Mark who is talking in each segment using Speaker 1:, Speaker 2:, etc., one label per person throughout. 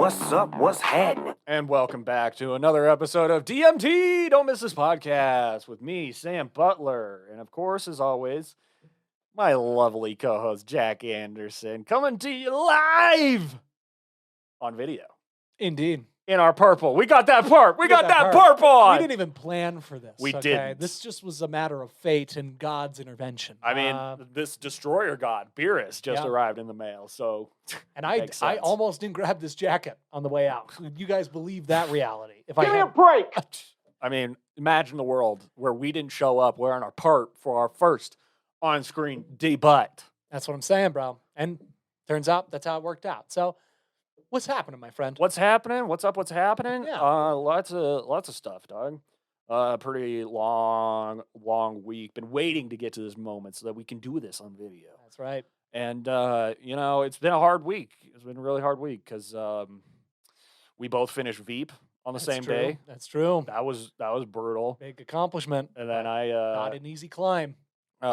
Speaker 1: What's up? What's happening?
Speaker 2: And welcome back to another episode of DMT Don't Miss This Podcast with me, Sam Butler. And of course, as always, my lovely co-host, Jack Anderson, coming to you live on video.
Speaker 3: Indeed.
Speaker 2: In our purple. We got that perp. We got that perp on.
Speaker 3: We didn't even plan for this.
Speaker 2: We didn't.
Speaker 3: This just was a matter of fate and God's intervention.
Speaker 2: I mean, this destroyer god, Beerus, just arrived in the mail. So,
Speaker 3: and I almost didn't grab this jacket on the way out. You guys believe that reality? If
Speaker 1: Give me a break.
Speaker 2: I mean, imagine the world where we didn't show up wearing our perp for our first on-screen debut.
Speaker 3: That's what I'm saying, bro. And turns out that's how it worked out. So, what's happening, my friend?
Speaker 2: What's happening? What's up? What's happening?
Speaker 3: Yeah.
Speaker 2: Lots of stuff, dog. Pretty long week. Been waiting to get to this moment so that we can do this on video.
Speaker 3: That's right.
Speaker 2: And it's been a hard week. It's been a really hard week because we both finished Veep on the same day.
Speaker 3: That's true.
Speaker 2: That was brutal.
Speaker 3: Big accomplishment.
Speaker 2: And then
Speaker 3: not an easy climb.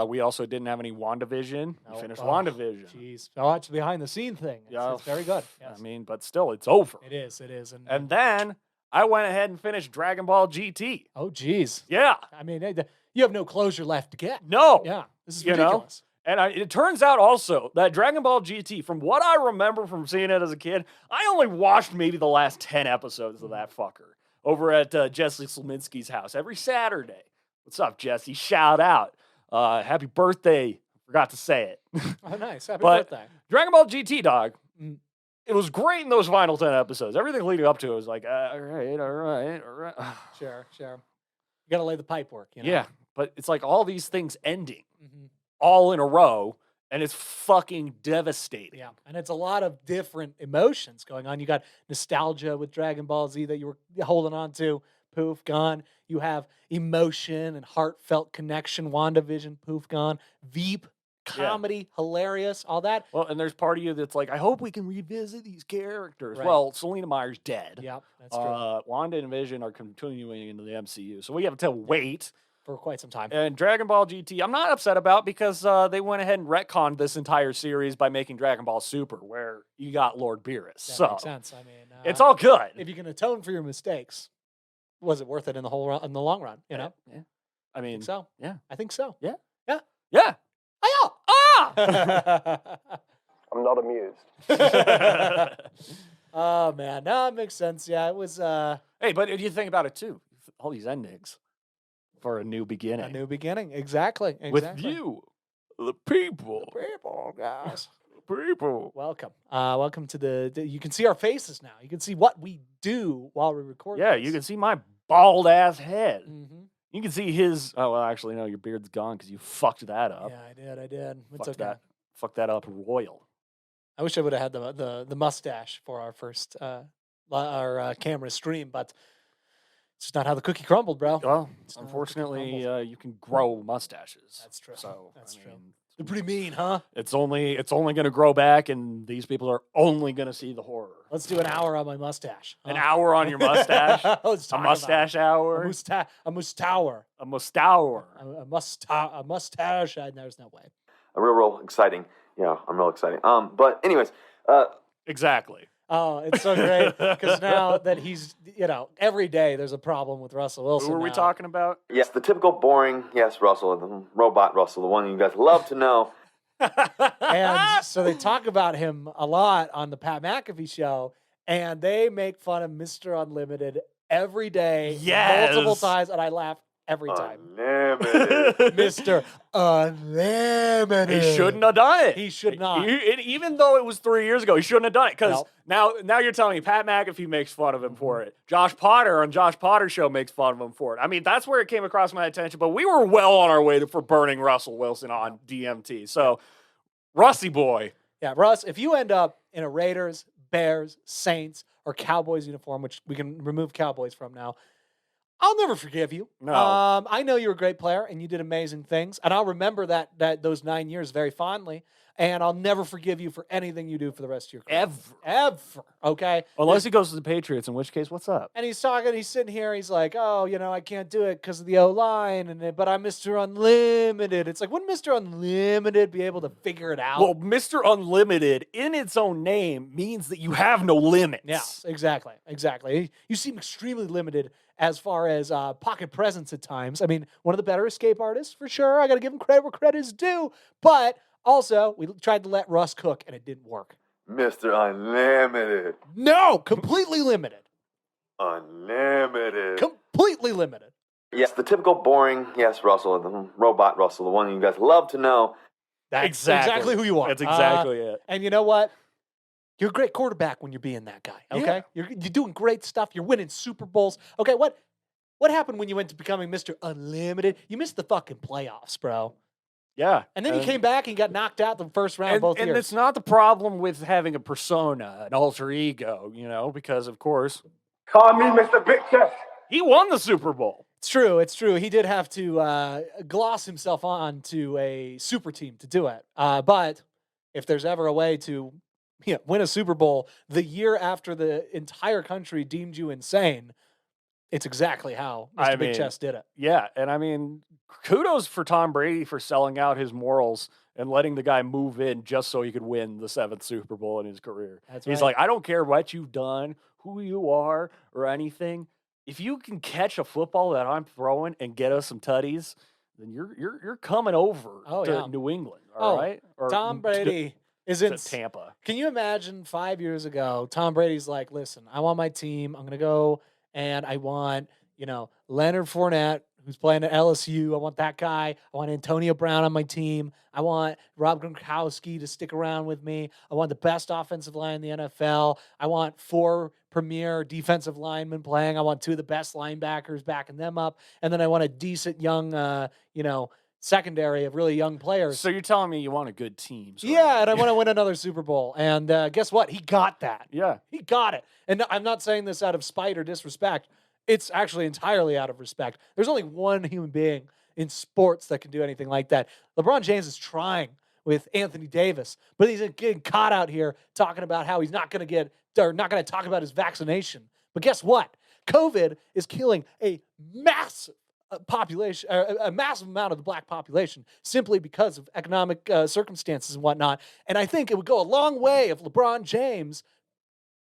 Speaker 2: We also didn't have any WandaVision.
Speaker 3: No.
Speaker 2: We finished WandaVision.
Speaker 3: Jeez. Oh, it's a behind the scene thing. It's very good. Yes.
Speaker 2: I mean, but still, it's over.
Speaker 3: It is.
Speaker 2: And then I went ahead and finished Dragon Ball GT.
Speaker 3: Oh, geez.
Speaker 2: Yeah.
Speaker 3: I mean, you have no closure left to get.
Speaker 2: No.
Speaker 3: Yeah. This is ridiculous.
Speaker 2: And it turns out also that Dragon Ball GT, from what I remember from seeing it as a kid, I only watched maybe the last 10 episodes of that fucker over at Jesse Sliminski's house every Saturday. What's up, Jesse? Shout out. Happy birthday. Forgot to say it.
Speaker 3: Oh, nice. Happy birthday.
Speaker 2: Dragon Ball GT, dog. It was great in those final 10 episodes. Everything leading up to it was like, all right.
Speaker 3: Sure. You got to lay the pipe work, you know?
Speaker 2: Yeah, but it's like all these things ending all in a row, and it's fucking devastating.
Speaker 3: Yeah, and it's a lot of different emotions going on. You got nostalgia with Dragon Ball Z that you were holding on to. Poof, gone. You have emotion and heartfelt connection. WandaVision, poof, gone. Veep, comedy, hilarious, all that.
Speaker 2: Well, and there's part of you that's like, I hope we can revisit these characters.
Speaker 3: Right.
Speaker 2: Well, Selena Meyer's dead.
Speaker 3: Yep, that's true.
Speaker 2: Wanda and Vision are continuing into the MCU, so we have to wait.
Speaker 3: For quite some time.
Speaker 2: And Dragon Ball GT, I'm not upset about because they went ahead and retconned this entire series by making Dragon Ball Super, where you got Lord Beerus.
Speaker 3: That makes sense. I mean,
Speaker 2: it's all good.
Speaker 3: If you can atone for your mistakes, was it worth it in the long run? You know?
Speaker 2: Yeah. I mean,
Speaker 3: so.
Speaker 2: Yeah.
Speaker 3: I think so.
Speaker 2: Yeah.
Speaker 3: Ah!
Speaker 1: I'm not amused.
Speaker 3: Oh man, no, it makes sense. Yeah, it was.
Speaker 2: Hey, but if you think about it too, all these endings for a new beginning.
Speaker 3: A new beginning, exactly.
Speaker 2: With you, the people.
Speaker 3: Guys.
Speaker 2: People.
Speaker 3: Welcome. Welcome to the. You can see our faces now. You can see what we do while we record.
Speaker 2: Yeah,
Speaker 3: this.
Speaker 2: you can see my bald ass head.
Speaker 3: Mm-hmm.
Speaker 2: You can see his. Oh well, actually, no, your beard's gone because you fucked that up.
Speaker 3: Yeah, I did. It's okay.
Speaker 2: Fucked that up royal.
Speaker 3: I wish I would have had the mustache for our first our camera stream, but it's just not how the cookie crumbled, bro.
Speaker 2: Well, unfortunately, you can grow mustaches.
Speaker 3: That's true.
Speaker 2: So
Speaker 3: that's true. They're pretty mean, huh?
Speaker 2: It's only going to grow back, and these people are only going to see the horror.
Speaker 3: Let's do an hour on my mustache.
Speaker 2: An hour on your mustache.
Speaker 3: Let's
Speaker 2: a mustache hour.
Speaker 3: A mustache.
Speaker 2: A mustache.
Speaker 3: A mustache. There's no way.
Speaker 4: Real exciting. Yeah, I'm real exciting. But anyways,
Speaker 2: exactly.
Speaker 3: Oh, it's so great because now that he's, every day there's a problem with Russell Wilson.
Speaker 2: Who are we talking about?
Speaker 4: Yes, the typical boring, Russell, the robot Russell, the one you guys love to know.
Speaker 3: And so they talk about him a lot on the Pat McAfee show, and they make fun of Mr. Unlimited every day, multiple times, and I laugh every time.
Speaker 4: Unlimited.
Speaker 3: Mr. Unlimited.
Speaker 2: He shouldn't have done it.
Speaker 3: He should not.
Speaker 2: Even though it was 3 years ago, he shouldn't have done it. Because now you're telling me Pat McAfee makes fun of him for it. Josh Potter on Josh Potter's show makes fun of him for it. I mean, that's where it came across my attention. But we were well on our way for burning Russell Wilson on DMT. So, Rusty boy.
Speaker 3: Yeah, Russ, if you end up in a Raiders, Bears, Saints, or Cowboys uniform, which we can remove Cowboys from now, I'll never forgive you.
Speaker 2: No.
Speaker 3: I know you're a great player and you did amazing things, and I'll remember that those 9 years very fondly. and I'll never forgive you for anything you do for the rest of your career.
Speaker 2: Ever.
Speaker 3: Ever. Okay?
Speaker 2: Unless he goes to the Patriots, in which case, what's up?
Speaker 3: And he's sitting here, he's like, oh, I can't do it because of the O-line, but I'm Mr. Unlimited. It's like, wouldn't Mr. Unlimited be able to figure it out?
Speaker 2: Well, Mr. Unlimited, in its own name, means that you have no limits.
Speaker 3: Yeah, exactly. You seem extremely limited as far as pocket presence at times. I mean, one of the better escape artists, for sure. I got to give him credit where credit is due. But also, we tried to let Russ cook, and it didn't work.
Speaker 4: Mr. Unlimited.
Speaker 3: No, completely limited.
Speaker 4: Unlimited.
Speaker 3: Completely limited.
Speaker 4: Yes, the typical boring, yes, Russell, the robot Russell, the one you guys love to know.
Speaker 3: That's exactly who you are.
Speaker 2: That's exactly it.
Speaker 3: And you know what? You're a great quarterback when you're being that guy, okay?
Speaker 2: Yeah.
Speaker 3: You're doing great stuff. You're winning Super Bowls. Okay, what happened when you went to becoming Mr. Unlimited? You missed the fucking playoffs, bro.
Speaker 2: Yeah.
Speaker 3: And then you came back and got knocked out the first round both years.
Speaker 2: And it's not the problem with having a persona, an alter ego, because, of course,
Speaker 1: Call me Mr. Big Chest.
Speaker 2: he won the Super Bowl.
Speaker 3: It's true. He did have to gloss himself on to a super team to do it. But if there's ever a way to win a Super Bowl the year after the entire country deemed you insane, it's exactly how Mr. Big Chest did it.
Speaker 2: Yeah, and I mean, kudos for Tom Brady for selling out his morals and letting the guy move in just so he could win the 7th Super Bowl in his career. He's like, I don't care what you've done, who you are, or anything. If you can catch a football that I'm throwing and get us some tutties, then you're coming over to New England, all right? Or
Speaker 3: Tom Brady is in
Speaker 2: Tampa.
Speaker 3: Can you imagine 5 years ago, Tom Brady's like, listen, I want my team. I'm going to go and I want, Leonard Fournette, who's playing at LSU. I want that guy. I want Antonio Brown on my team. I want Rob Gronkowski to stick around with me. I want the best offensive line in the NFL. I want 4 premier defensive linemen playing. I want 2 of the best linebackers backing them up. And then I want a decent young, secondary of really young players.
Speaker 2: So you're telling me you want a good team.
Speaker 3: Yeah, and I want to win another Super Bowl. And guess what? He got that.
Speaker 2: Yeah.
Speaker 3: He got it. And I'm not saying this out of spite or disrespect. It's actually entirely out of respect. There's only one human being in sports that can do anything like that. LeBron James is trying with Anthony Davis, but he's getting caught out here talking about how he's not going to talk about his vaccination. But guess what? COVID is killing a massive population, a massive amount of the black population simply because of economic circumstances and whatnot. And I think it would go a long way if LeBron James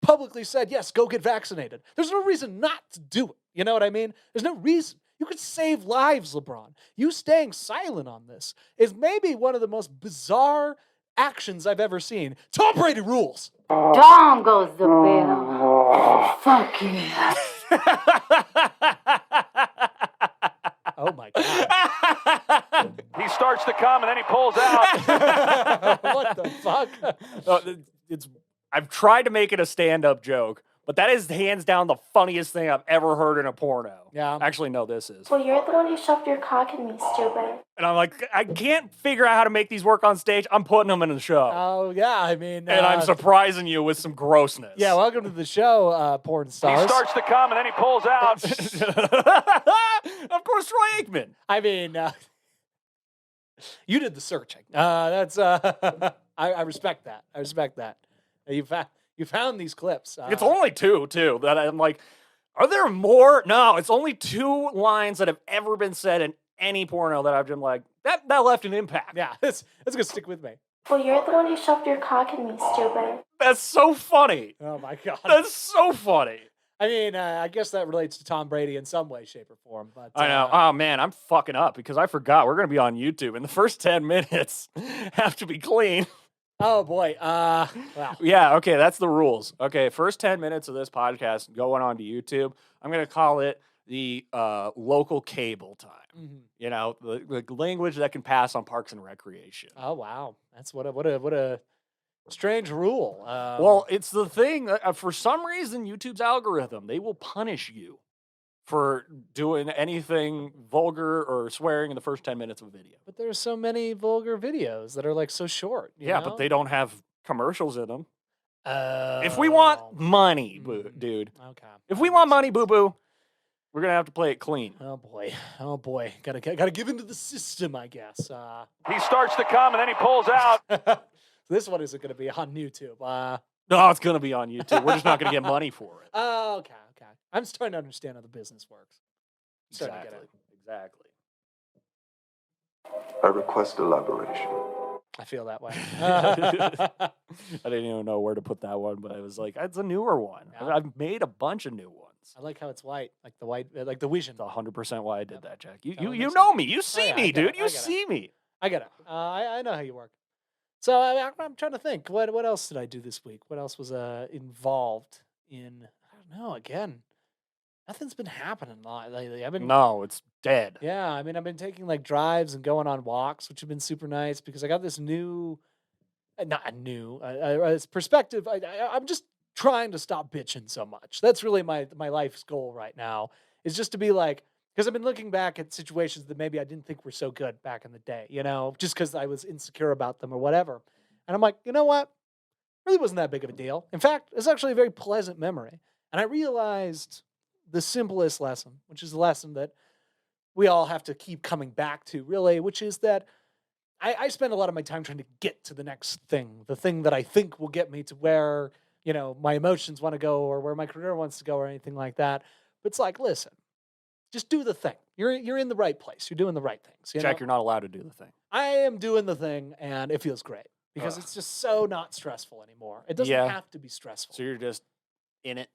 Speaker 3: publicly said, yes, go get vaccinated. There's no reason not to do it. You know what I mean? There's no reason. You could save lives, LeBron. You staying silent on this is maybe one of the most bizarre actions I've ever seen. Tom Brady rules.
Speaker 5: Down goes the bill. Fuck yeah.
Speaker 3: Oh my God.
Speaker 6: He starts to come and then he pulls out.
Speaker 3: What the fuck?
Speaker 2: I've tried to make it a stand-up joke, but that is hands down the funniest thing I've ever heard in a porno.
Speaker 3: Yeah.
Speaker 2: Actually, no, this is.
Speaker 7: Well, you're the one who shoved your cock in me, stupid.
Speaker 2: And I'm like, I can't figure out how to make these work on stage. I'm putting them in the show.
Speaker 3: Oh, yeah. I mean.
Speaker 2: And I'm surprising you with some grossness.
Speaker 3: Yeah, welcome to the show, porn stars.
Speaker 6: He starts to come and then he pulls out.
Speaker 2: Of course, Troy Aikman.
Speaker 3: I mean, you did the searching. That's I respect that. I respect that. You found these clips.
Speaker 2: It's only 2, too, that I'm like, are there more? No, it's only 2 lines that have ever been said in any porno that I've been like, that left an impact.
Speaker 3: Yeah, that's going to stick with me.
Speaker 7: Well, you're the one who shoved your cock in me, stupid.
Speaker 2: That's so funny.
Speaker 3: Oh, my God.
Speaker 2: That's so funny.
Speaker 3: I mean, I guess that relates to Tom Brady in some way, shape, or form. But
Speaker 2: I know. Oh, man, I'm fucking up because I forgot we're going to be on YouTube, and the first 10 minutes have to be clean.
Speaker 3: Oh, boy. Wow.
Speaker 2: Yeah, okay, that's the rules. Okay, first 10 minutes of this podcast going on to YouTube, I'm going to call it the local cable time.
Speaker 3: Mm-hmm.
Speaker 2: You know, the language that can pass on Parks and Recreation.
Speaker 3: Oh, wow. That's what a strange rule.
Speaker 2: Well, it's the thing. For some reason, YouTube's algorithm, they will punish you for doing anything vulgar or swearing in the first 10 minutes of a video.
Speaker 3: But there's so many vulgar videos that are like so short. You know?
Speaker 2: But they don't have commercials in them. If we want money, dude.
Speaker 3: Okay.
Speaker 2: If we want money, boo-boo, we're going to have to play it clean.
Speaker 3: Oh, boy. Gotta give into the system, I guess.
Speaker 6: He starts to come and then he pulls out.
Speaker 3: This one isn't going to be on YouTube.
Speaker 2: No, it's gonna be on YouTube. We're just not gonna get money for it.
Speaker 3: Oh, okay. I'm starting to understand how the business works. Starting to get
Speaker 2: Exactly.
Speaker 1: I request elaboration.
Speaker 3: I feel that way.
Speaker 2: I didn't even know where to put that one, but I was like, it's a newer one.
Speaker 3: Yeah.
Speaker 2: I've made a bunch of new ones.
Speaker 3: I like how it's white, like the vision.
Speaker 2: It's 100% why I did that, Jack.
Speaker 3: That
Speaker 2: You
Speaker 3: one
Speaker 2: you
Speaker 3: makes
Speaker 2: know me. You see
Speaker 3: yeah, I
Speaker 2: me,
Speaker 3: get it,
Speaker 2: dude.
Speaker 3: I
Speaker 2: You
Speaker 3: get it.
Speaker 2: see me.
Speaker 3: I get it. I know how you work. So I'm trying to think. What else did I do this week? What else was involved in? I don't know. Again, nothing's been happening lately. I've been
Speaker 2: No, it's dead.
Speaker 3: Yeah, I mean, I've been taking like drives and going on walks, which have been super nice because I got this new, not a new, this perspective. I'm just trying to stop bitching so much. That's really my life's goal right now is just to be like, because I've been looking back at situations that maybe I didn't think were so good back in the day, just because I was insecure about them or whatever. And I'm like, you know what? Really wasn't that big of a deal. In fact, it's actually a very pleasant memory. And I realized the simplest lesson, which is the lesson that we all have to keep coming back to, really, which is that I spend a lot of my time trying to get to the next thing, the thing that I think will get me to where, my emotions want to go or where my career wants to go or anything like that. But it's like, listen, just do the thing. You're in the right place. You're doing the right things.
Speaker 2: Jack, you're not allowed to do the thing.
Speaker 3: I am doing the thing, and it feels great because it's just so not stressful anymore. It doesn't have to be stressful.
Speaker 2: So you're just in it.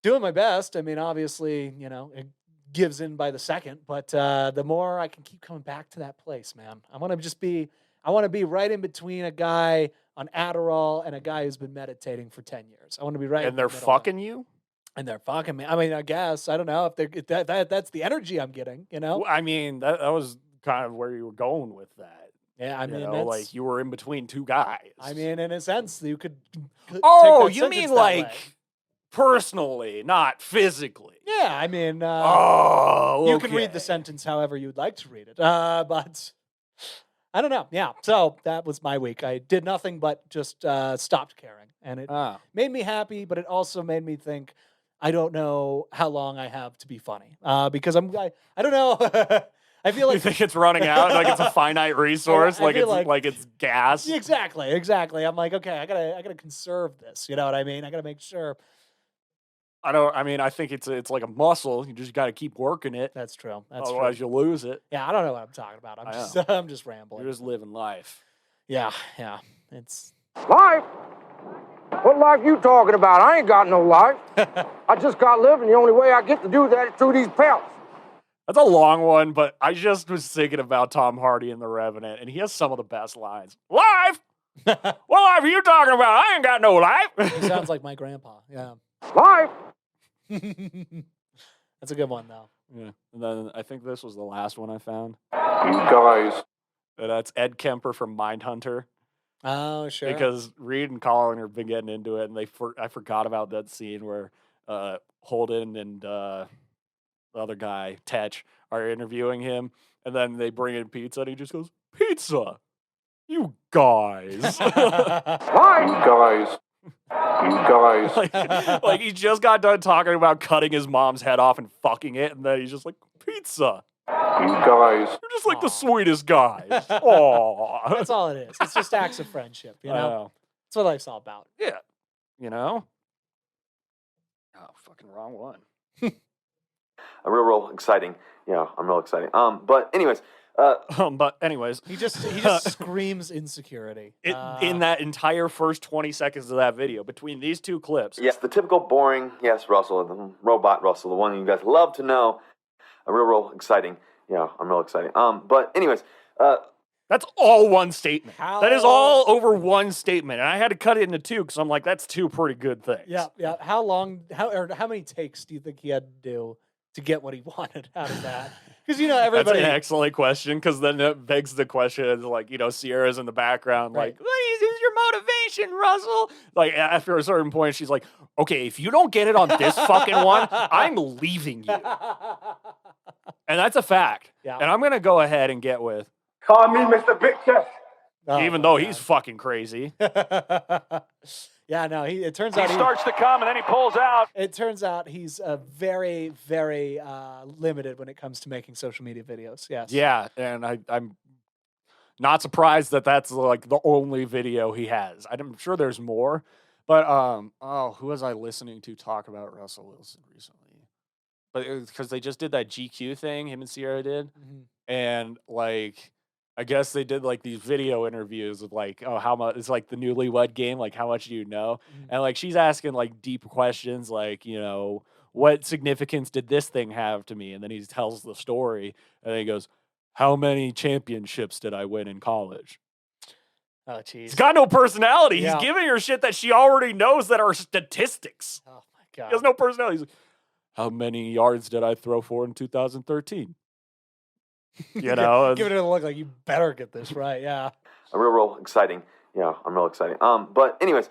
Speaker 3: Doing my best. I mean, obviously, it gives in by the second, but the more I can keep coming back to that place, man. I want to be right in between a guy on Adderall and a guy who's been meditating for 10 years. I want to be right.
Speaker 2: And they're fucking you?
Speaker 3: And they're fucking me. I mean, I guess I don't know if that's the energy I'm getting.
Speaker 2: Well, I mean, that was kind of where you were going with that.
Speaker 3: Yeah, I mean,
Speaker 2: like you were in between two guys.
Speaker 3: I mean, in a sense, you could.
Speaker 2: Oh,
Speaker 3: take that
Speaker 2: you mean
Speaker 3: sentence that
Speaker 2: like
Speaker 3: way.
Speaker 2: personally, not physically?
Speaker 3: Yeah, I mean, you can read the sentence however you'd like to read it. But I don't know. Yeah, so that was my week. I did nothing but just stopped caring, and it made me happy. But it also made me think. I don't know how long I have to be funny because I don't know. I feel like
Speaker 2: you think it's running out, like it's a finite resource,
Speaker 3: I
Speaker 2: like
Speaker 3: feel
Speaker 2: it's like it's gas.
Speaker 3: Exactly. I'm like, okay, I gotta conserve this. You know what I mean? I gotta make sure.
Speaker 2: I think it's like a muscle. You just got to keep working it.
Speaker 3: That's true. That's
Speaker 2: Otherwise,
Speaker 3: true.
Speaker 2: you'll lose it.
Speaker 3: Yeah, I don't know what I'm talking about. I'm just rambling.
Speaker 2: You're just living life.
Speaker 3: Yeah. It's
Speaker 8: Life? What life you talking about? I ain't got no life. I just got living. The only way I get to do that is through these pelts.
Speaker 2: That's a long one, but I just was thinking about Tom Hardy in The Revenant, and he has some of the best lines. Life? What life are you talking about? I ain't got no life.
Speaker 3: He sounds like my grandpa. Yeah.
Speaker 8: Life?
Speaker 3: That's a good one, though.
Speaker 2: Yeah. And then I think this was the last one I found.
Speaker 1: You guys.
Speaker 2: That's Ed Kemper from Mindhunter.
Speaker 3: Oh, sure.
Speaker 2: Because Reed and Colin have been getting into it, and I forgot about that scene where Holden and the other guy, Tetch, are interviewing him, and then they bring in pizza, and he just goes, "Pizza, you guys."
Speaker 8: Life?
Speaker 1: Guys. You guys.
Speaker 2: like he just got done talking about cutting his mom's head off and fucking it, and then he's just like, "Pizza,
Speaker 1: You guys.
Speaker 2: you're just like the sweetest guys." Aww.
Speaker 3: That's all it is. It's just acts of friendship, you know? That's what life's all about.
Speaker 2: Yeah. Oh, fucking wrong one.
Speaker 4: A real exciting. Yeah, I'm real exciting. But anyways,
Speaker 2: But anyways,
Speaker 3: He just screams insecurity.
Speaker 2: in that entire first 20 seconds of that video, between these two clips,
Speaker 4: yes, the typical boring, yes, Russell, the robot Russell, the one you guys love to know. A real exciting. Yeah, I'm real exciting. But anyways,
Speaker 2: that's all one statement.
Speaker 3: How-
Speaker 2: That is all over one statement, and I had to cut it into two because I'm like, that's two pretty good things.
Speaker 3: Yeah. How many takes do you think he had to do to get what he wanted out of that? Because
Speaker 2: That's
Speaker 3: everybody.
Speaker 2: an excellent question, because then it begs the question, like, Sierra's in the background,
Speaker 3: Right.
Speaker 2: like, "Please, who's your motivation, Russell?" Like, after a certain point, she's like, "Okay, if you don't get it on this fucking one, I'm leaving you." And that's a fact.
Speaker 3: Yeah.
Speaker 2: And I'm going to go ahead and get with,
Speaker 1: Call me Mr. Big Chest.
Speaker 3: Oh,
Speaker 2: even
Speaker 3: my
Speaker 2: though
Speaker 3: God.
Speaker 2: he's fucking crazy.
Speaker 3: Yeah, no. It turns
Speaker 6: He
Speaker 3: out
Speaker 6: starts to come, and then he pulls out.
Speaker 3: It turns out he's very, very limited when it comes to making social media videos. Yes.
Speaker 2: Yeah, and I'm Not surprised that that's like the only video he has. I'm sure there's more, but who was I listening to talk about Russell Wilson recently? But it was because they just did that GQ thing, him and Sierra did, and like I guess they did like these video interviews of like, oh, how much it's like the newlywed game, like how much do you know? And like she's asking like deep questions, like what significance did this thing have to me? And then he tells the story, and then he goes, how many championships did I win in college?
Speaker 3: Oh, jeez.
Speaker 2: He's got no personality.
Speaker 3: Yeah.
Speaker 2: He's giving her shit that she already knows that are statistics.
Speaker 3: Oh, my God.
Speaker 2: He has no personality. He's like, how many yards did I throw for in 2013? You know?
Speaker 3: Giving it a look like you better get this right. Yeah.
Speaker 4: Real exciting. Yeah, I'm real exciting. But anyways,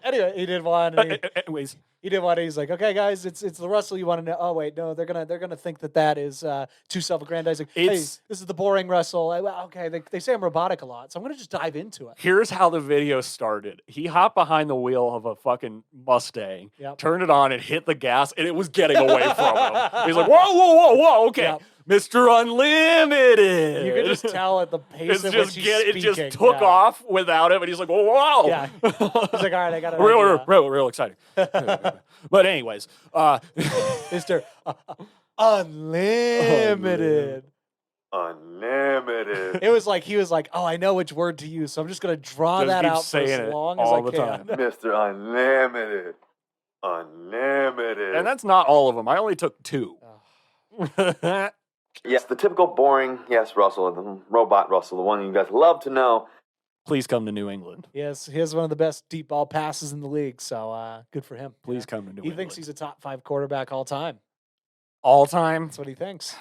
Speaker 3: Anyway, he did one. And
Speaker 2: Anyways.
Speaker 3: he did one. And he's like, "Okay, guys, it's the Russell you want to know." Oh wait, no, they're gonna think that is too self-aggrandizing. Hey, this is the boring Russell. Well, okay, they say I'm robotic a lot, so I'm gonna just dive into it.
Speaker 2: Here's how the video started. He hopped behind the wheel of a fucking Mustang, turned it on, and hit the gas, and it was getting away from him. He's like, whoa, okay. Mr. Unlimited.
Speaker 3: You can just tell at the pace at which he's
Speaker 2: it just
Speaker 3: speaking.
Speaker 2: took off without him, and he's like, whoa.
Speaker 3: Yeah. He's like, all right, I got it.
Speaker 2: Real exciting. But anyways,
Speaker 3: Mr. Unlimited.
Speaker 4: Unlimited.
Speaker 3: It was like he was like, oh, I know which word to use, so I'm just gonna draw
Speaker 2: Just
Speaker 3: that
Speaker 2: keep
Speaker 3: out for
Speaker 2: saying
Speaker 3: as
Speaker 2: it
Speaker 3: long
Speaker 2: all
Speaker 3: as
Speaker 2: the
Speaker 3: I can.
Speaker 2: time.
Speaker 4: Mr. Unlimited. Unlimited.
Speaker 2: And that's not all of them. I only took 2.
Speaker 4: Yes, the typical boring, yes, Russell, the robot Russell, the one you guys love to know.
Speaker 2: Please come to New England.
Speaker 3: Yes, he has one of the best deep ball passes in the league, so good for him.
Speaker 2: Please come to New England.
Speaker 3: He thinks he's a top 5 quarterback all time.
Speaker 2: All time?
Speaker 3: That's what he thinks.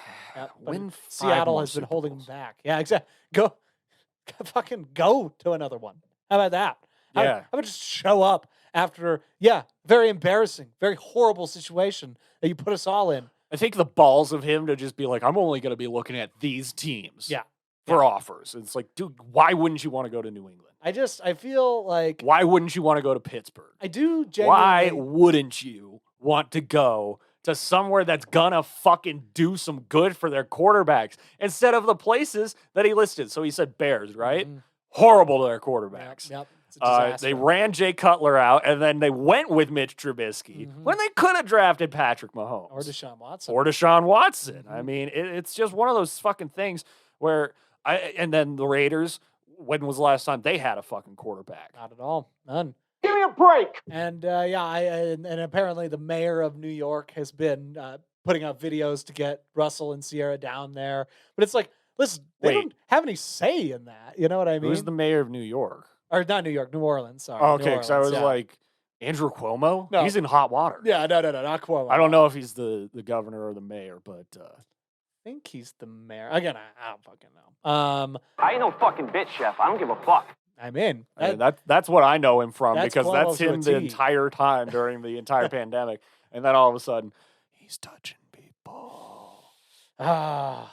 Speaker 2: Win 5
Speaker 3: Seattle
Speaker 2: more
Speaker 3: has been
Speaker 2: Super
Speaker 3: holding him
Speaker 2: Bowls.
Speaker 3: back. Yeah, exactly. Fucking go to another one. How about that? How about just show up after, very embarrassing, very horrible situation that you put us all in.
Speaker 2: I think the balls of him to just be like, I'm only going to be looking at these teams for offers. It's like, dude, why wouldn't you want to go to New England?
Speaker 3: I feel like...
Speaker 2: Why wouldn't you want to go to Pittsburgh?
Speaker 3: I do genuinely...
Speaker 2: Why wouldn't you want to go to somewhere that's going to fucking do some good for their quarterbacks instead of the places that he listed? So he said Bears, right?
Speaker 3: Mm-hmm.
Speaker 2: Horrible to their quarterbacks.
Speaker 3: Yep. It's a disaster.
Speaker 2: They ran Jay Cutler out, and then they went with Mitch Trubisky when they could have drafted Patrick Mahomes.
Speaker 3: Or Deshaun Watson.
Speaker 2: I mean, it's just one of those fucking things where and then the Raiders, when was the last time they had a fucking quarterback?
Speaker 3: Not at all. None.
Speaker 8: Give me a break.
Speaker 3: And and apparently the mayor of New York has been putting out videos to get Russell and Sierra down there. But it's like, listen, they don't have any say in that. You know what I mean?
Speaker 2: Who's the mayor of New York?
Speaker 3: Or not New York, New Orleans. Sorry.
Speaker 2: Oh, okay, because I was like, Andrew Cuomo?
Speaker 3: No.
Speaker 2: He's in hot water.
Speaker 3: Yeah, no, not Cuomo.
Speaker 2: I don't know if he's the governor or the mayor, but
Speaker 3: I think he's the mayor. Again, I don't fucking know.
Speaker 6: I ain't no fucking bitch, Chef. I don't give a fuck.
Speaker 3: I'm in.
Speaker 2: I mean, that's what I know him from,
Speaker 3: that's
Speaker 2: because
Speaker 3: Cuomo
Speaker 2: that's
Speaker 3: to a
Speaker 2: him the
Speaker 3: T.
Speaker 2: entire time during the entire pandemic. And then all of a sudden, he's touching people.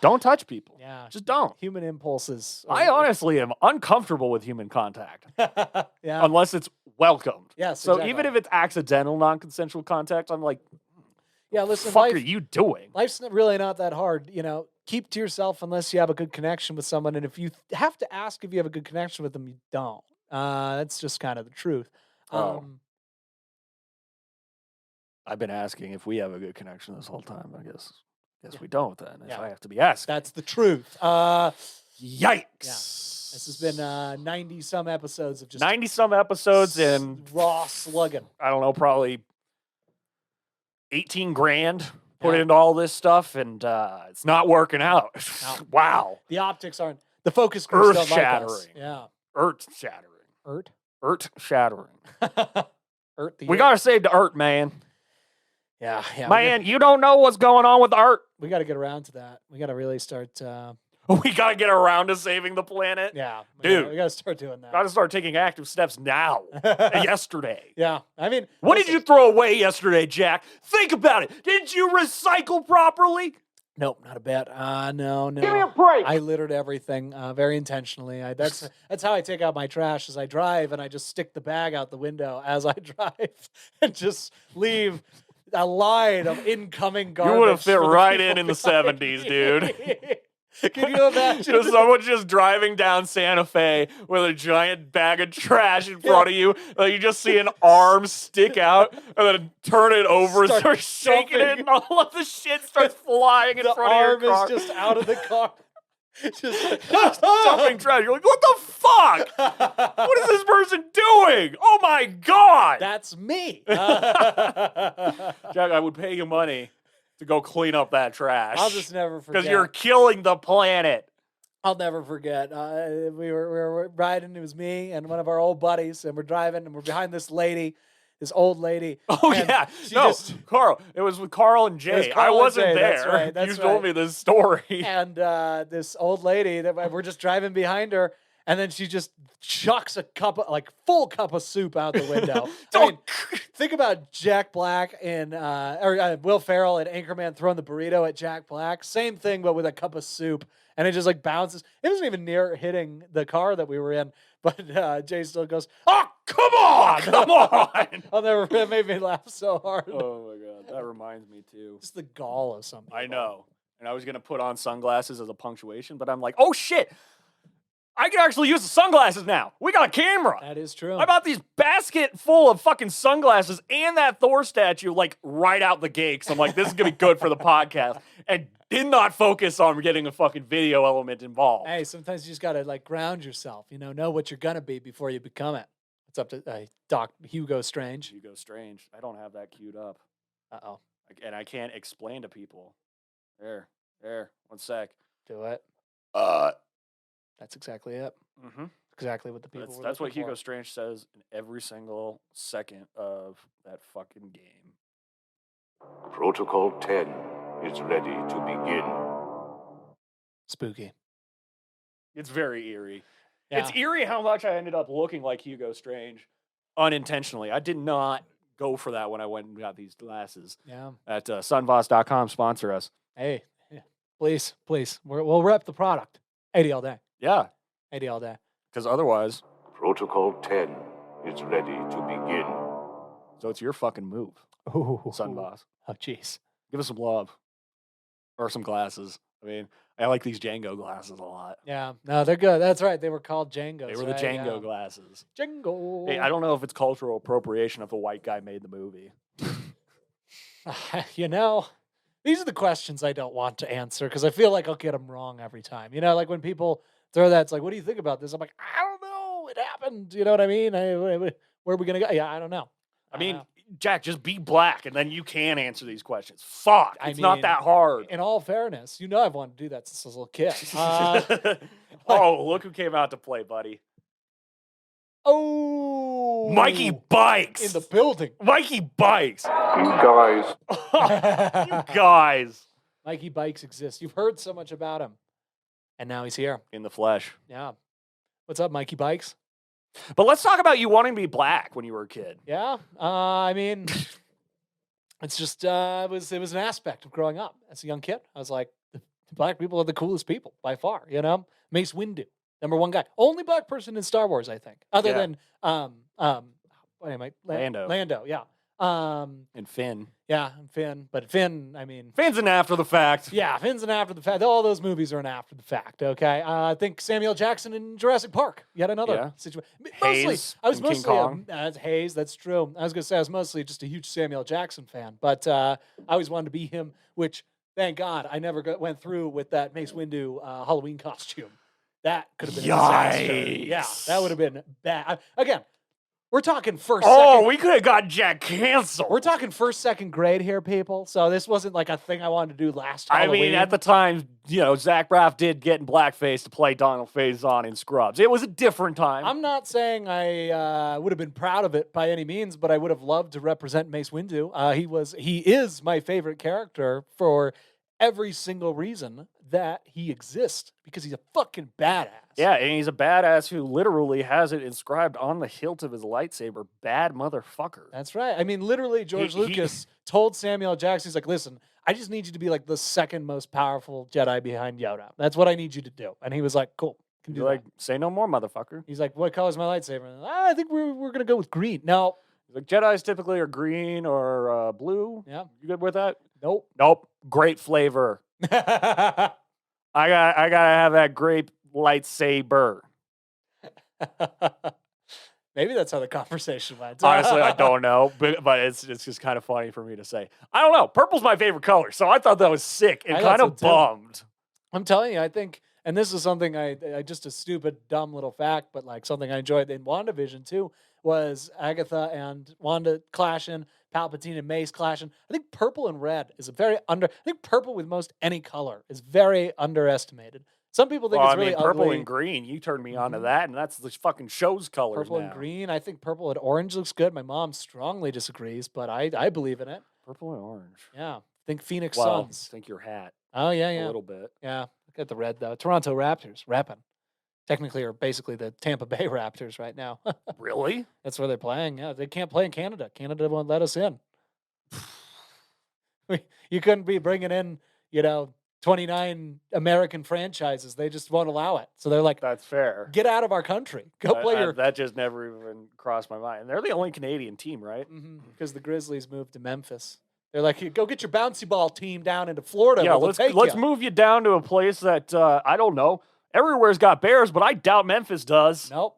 Speaker 2: Don't touch people.
Speaker 3: Yeah.
Speaker 2: Just don't.
Speaker 3: Human impulses.
Speaker 2: I honestly am uncomfortable with human contact.
Speaker 3: Yeah.
Speaker 2: Unless it's welcomed.
Speaker 3: Yes,
Speaker 2: So
Speaker 3: exactly.
Speaker 2: even if it's accidental, non-consensual contact, I'm like,
Speaker 3: Yeah, listen,
Speaker 2: fuck are you doing?
Speaker 3: Life's really not that hard. Keep to yourself unless you have a good connection with someone. And if you have to ask if you have a good connection with them, you don't. That's just kind of the truth.
Speaker 2: I've been asking if we have a good connection this whole time. I guess we don't then, if I have to be asking.
Speaker 3: That's the truth.
Speaker 2: Yikes.
Speaker 3: Yeah. This has been 90-some episodes of just
Speaker 2: 90-some episodes and
Speaker 3: raw slugging.
Speaker 2: I don't know, probably 18 grand put into all this stuff, and it's not working out.
Speaker 3: No.
Speaker 2: Wow.
Speaker 3: The optics aren't. The focus groups don't like us.
Speaker 2: Earth-shattering.
Speaker 3: Yeah.
Speaker 2: Earth-shattering. Earth-shattering.
Speaker 3: Earth.
Speaker 2: We got to save the Earth, man.
Speaker 3: Yeah.
Speaker 2: Man, you don't know what's going on with the Earth.
Speaker 3: We got to get around to that. We got to really start.
Speaker 2: We got to get around to saving the planet.
Speaker 3: Yeah.
Speaker 2: Dude.
Speaker 3: We got to start doing that.
Speaker 2: Got to start taking active steps now. Yesterday.
Speaker 3: Yeah. I mean,
Speaker 2: What did you throw away yesterday, Jack? Think about it. Did you recycle properly?
Speaker 3: Nope, not a bit. No.
Speaker 8: Give me a break.
Speaker 3: I littered everything very intentionally. That's how I take out my trash. As I drive, and I just stick the bag out the window as I drive, and just leave a line of incoming garbage.
Speaker 2: You would have fit
Speaker 3: for the
Speaker 2: right
Speaker 3: people
Speaker 2: in the
Speaker 3: behind
Speaker 2: 70s,
Speaker 3: me.
Speaker 2: dude.
Speaker 3: Can you imagine?
Speaker 2: Just someone just driving down Santa Fe with a giant bag of trash in front of you. And you just see an arm stick out and then turn it over and start shaking it, and all of the shit starts flying in
Speaker 3: The
Speaker 2: front of
Speaker 3: arm
Speaker 2: your car.
Speaker 3: is just out of the car. Just
Speaker 2: dumping trash. You're like, what the fuck? What is this person doing? Oh my God.
Speaker 3: That's me.
Speaker 2: Jack, I would pay you money to go clean up that trash.
Speaker 3: I'll just never forget.
Speaker 2: Because you're killing the planet.
Speaker 3: I'll never forget. We were riding. It was me and one of our old buddies, and we're driving, and we're behind this old lady.
Speaker 2: Oh
Speaker 3: and
Speaker 2: yeah,
Speaker 3: she
Speaker 2: no,
Speaker 3: just-
Speaker 2: Carl. It was with Carl and Jay.
Speaker 3: Carl
Speaker 2: I
Speaker 3: and
Speaker 2: wasn't
Speaker 3: Jay,
Speaker 2: there.
Speaker 3: that's right, that's
Speaker 2: you told
Speaker 3: right.
Speaker 2: me this story.
Speaker 3: And this old lady that we're just driving behind her, and then she just chucks a full cup of soup out the window. I mean, think about Jack Black and Will Ferrell and Anchorman throwing the burrito at Jack Black. Same thing, but with a cup of soup, and it just like bounces. It wasn't even near hitting the car that we were in, but Jay still goes, "Oh, come on,
Speaker 2: Come on.
Speaker 3: I'll never. It made me laugh so hard.
Speaker 2: Oh my God, that reminds me too.
Speaker 3: Just the gall of something.
Speaker 2: I know. And I was gonna put on sunglasses as a punctuation, but I'm like, oh shit, I can actually use the sunglasses now. We got a camera.
Speaker 3: That is true.
Speaker 2: I bought these basket full of fucking sunglasses and that Thor statue like right out the gate. So I'm like, this is gonna be good for the podcast, and did not focus on getting a fucking video element involved.
Speaker 3: Hey, sometimes you just gotta like ground yourself. Know what you're gonna be before you become it. It's up to Doc Hugo Strange.
Speaker 2: Hugo Strange. I don't have that queued up,
Speaker 3: Uh-oh.
Speaker 2: and I can't explain to people. There, 1 sec.
Speaker 3: Do it.
Speaker 2: Uh,
Speaker 3: That's exactly it.
Speaker 2: mm-hmm.
Speaker 3: Exactly what the people were
Speaker 2: That's what
Speaker 3: looking
Speaker 2: Hugo
Speaker 3: for.
Speaker 2: Strange says in every single second of that fucking game.
Speaker 1: Protocol 10 is ready to begin.
Speaker 3: Spooky.
Speaker 2: It's very eerie.
Speaker 3: Yeah.
Speaker 2: It's eerie how much I ended up looking like Hugo Strange unintentionally. I did not go for that when I went and got these glasses.
Speaker 3: Yeah.
Speaker 2: At sunvoss.com, sponsor us.
Speaker 3: Hey, yeah. Please. We'll rep the product. 80 all day.
Speaker 2: Yeah,
Speaker 3: 80 all day.
Speaker 2: because otherwise,
Speaker 1: Protocol 10 is ready to begin.
Speaker 2: so it's your fucking move,
Speaker 3: Ooh.
Speaker 2: Sunvoss.
Speaker 3: Oh, jeez.
Speaker 2: Give us some love. Or some glasses. I mean, I like these Django glasses a lot.
Speaker 3: Yeah. No, they're good. That's right. They were called Django's.
Speaker 2: They were the
Speaker 3: right?
Speaker 2: Django
Speaker 3: Yeah.
Speaker 2: glasses.
Speaker 3: Django.
Speaker 2: Hey, I don't know if it's cultural appropriation if a white guy made the movie.
Speaker 3: These are the questions I don't want to answer because I feel like I'll get them wrong every time. Like when people throw that, it's like, what do you think about this? I'm like, I don't know. It happened. You know what I mean? Where are we going to go? Yeah, I don't know.
Speaker 2: I mean, Jack, just be black and then you can answer these questions. Fuck. It's not that hard.
Speaker 3: In all fairness, I've wanted to do that since I was a little kid.
Speaker 2: Oh, look who came out to play, buddy.
Speaker 3: Oh.
Speaker 2: Mikey Bikes.
Speaker 3: In the building.
Speaker 2: Mikey Bikes.
Speaker 1: You guys.
Speaker 2: You guys.
Speaker 3: Mikey Bikes exists. You've heard so much about him. And now he's here.
Speaker 2: In the flesh.
Speaker 3: Yeah. What's up, Mikey Bikes?
Speaker 2: But let's talk about you wanting to be black when you were a kid.
Speaker 3: Yeah. I mean, it's just, it was an aspect of growing up as a young kid. I was like, the black people are the coolest people by far, Mace Windu, #1 guy. Only black person in Star Wars, I think. Other than, what am I? Lando, yeah.
Speaker 2: And Finn.
Speaker 3: Yeah, and Finn. But Finn, I mean...
Speaker 2: Finn's an after the fact.
Speaker 3: Yeah, Finn's an after the fact. All those movies are an after the fact, okay? I think Samuel Jackson in Jurassic Park. Yet another situation.
Speaker 2: Hayes
Speaker 3: I was
Speaker 2: in King
Speaker 3: mostly...
Speaker 2: Kong.
Speaker 3: Hayes, that's true. I was going to say I was mostly just a huge Samuel Jackson fan. But I always wanted to be him, which, thank God, I never went through with that Mace Windu Halloween costume. That could have been a disaster. Yeah, that would have been bad. Again, we're talking first, second.
Speaker 2: We could have got Jack canceled.
Speaker 3: We're talking first, second grade here, people. So this wasn't like a thing I wanted to do last
Speaker 2: I
Speaker 3: Halloween.
Speaker 2: mean, at the time, Zach Braff did get in blackface to play Donald Faison in Scrubs. It was a different time.
Speaker 3: I'm not saying I would have been proud of it by any means, but I would have loved to represent Mace Windu. He is my favorite character for every single reason that he exists because he's a fucking badass.
Speaker 2: Yeah, and he's a badass who literally has it inscribed on the hilt of his lightsaber, bad motherfucker.
Speaker 3: That's right. I mean, literally, George Lucas told Samuel Jackson, he's like, listen, I just need you to be like the second most powerful Jedi behind Yoda. That's what I need you to do. And he was like, cool. Can do
Speaker 2: You're like,
Speaker 3: that.
Speaker 2: say no more, motherfucker.
Speaker 3: He's like, what color is my lightsaber? I think we're going to go with green. No.
Speaker 2: He's like, Jedis typically are green or blue.
Speaker 3: Yeah.
Speaker 2: You good with that?
Speaker 3: Nope.
Speaker 2: Nope. Great flavor. I gotta have that grape lightsaber.
Speaker 3: Maybe that's how the conversation went.
Speaker 2: Honestly, I don't know, but it's just kind of funny for me to say. I don't know. Purple's my favorite color, so I thought that was sick and
Speaker 3: I
Speaker 2: kind
Speaker 3: thought
Speaker 2: of
Speaker 3: so, too.
Speaker 2: bummed.
Speaker 3: I'm telling you, I think, and this is something I just a stupid, dumb little fact, but like something I enjoyed in WandaVision too, was Agatha and Wanda clashing, Palpatine and Mace clashing. I think purple and red is I think purple with most any color is very underestimated. Some people think
Speaker 2: Well,
Speaker 3: it's really
Speaker 2: purple
Speaker 3: ugly.
Speaker 2: and green. You turned me on to
Speaker 3: Mhm.
Speaker 2: that, and that's the fucking show's colors
Speaker 3: Purple
Speaker 2: now.
Speaker 3: and green. I think purple and orange looks good. My mom strongly disagrees, but I believe in it.
Speaker 2: Purple and orange.
Speaker 3: Yeah. Think Phoenix
Speaker 2: Well,
Speaker 3: Suns.
Speaker 2: think your hat
Speaker 3: Oh, yeah,
Speaker 2: a
Speaker 3: yeah.
Speaker 2: little bit.
Speaker 3: Yeah. Look at the red, though. Toronto Raptors repping. Technically, are basically the Tampa Bay Raptors right now.
Speaker 2: Really?
Speaker 3: That's where they're playing. Yeah. They can't play in Canada. Canada won't let us in. You couldn't be bringing in, 29 American franchises. They just won't allow it. So they're like,
Speaker 2: That's fair.
Speaker 3: get out of our country. Go play your.
Speaker 2: That just never even crossed my mind. And they're the only Canadian team, right?
Speaker 3: Because the Grizzlies moved to Memphis. They're like, go get your bouncy ball team down into Florida.
Speaker 2: Yeah,
Speaker 3: We'll take
Speaker 2: let's
Speaker 3: ya."
Speaker 2: move you down to a place that I don't know. Everywhere's got bears, but I doubt Memphis does.
Speaker 3: Nope.